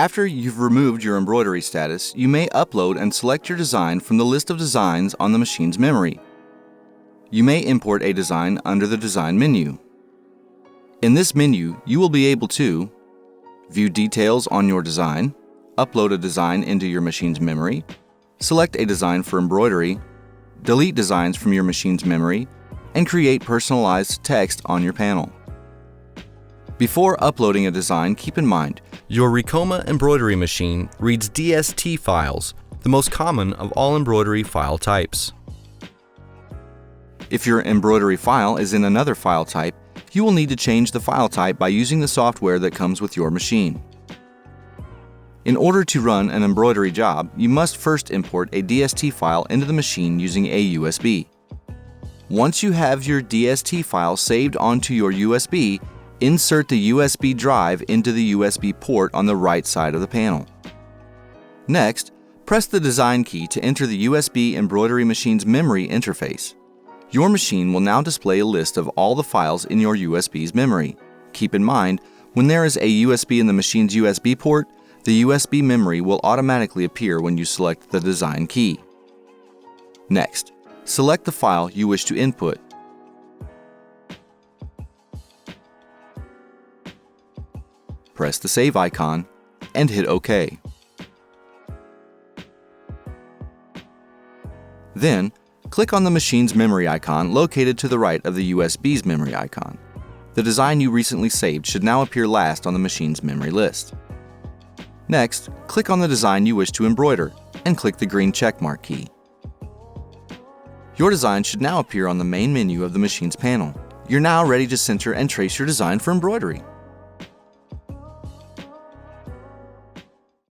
After you've removed your embroidery status, you may upload and select your design from the list of designs on the machine's memory. You may import a design under the Design menu. In this menu, you will be able to view details on your design, upload a design into your machine's memory, select a design for embroidery, delete designs from your machine's memory, and create personalized text on your panel. Before uploading a design, keep in mind, your Ricoma embroidery machine reads DST files, the most common of all embroidery file types. If your embroidery file is in another file type, you will need to change the file type by using the software that comes with your machine. In order to run an embroidery job, you must first import a DST file into the machine using a USB. Once you have your DST file saved onto your USB, insert the USB drive into the USB port on the right side of the panel. Next, press the Design key to enter the USB embroidery machine's memory interface. Your machine will now display a list of all the files in your USB's memory. Keep in mind, when there is a USB in the machine's USB port, the USB memory will automatically appear when you select the Design key. Next, select the file you wish to input. Press the Save icon and hit OK. Then, click on the machine's memory icon located to the right of the USB's memory icon. The design you recently saved should now appear last on the machine's memory list. Next, click on the design you wish to embroider and click the green checkmark key. Your design should now appear on the main menu of the machine's panel. You're now ready to center and trace your design for embroidery.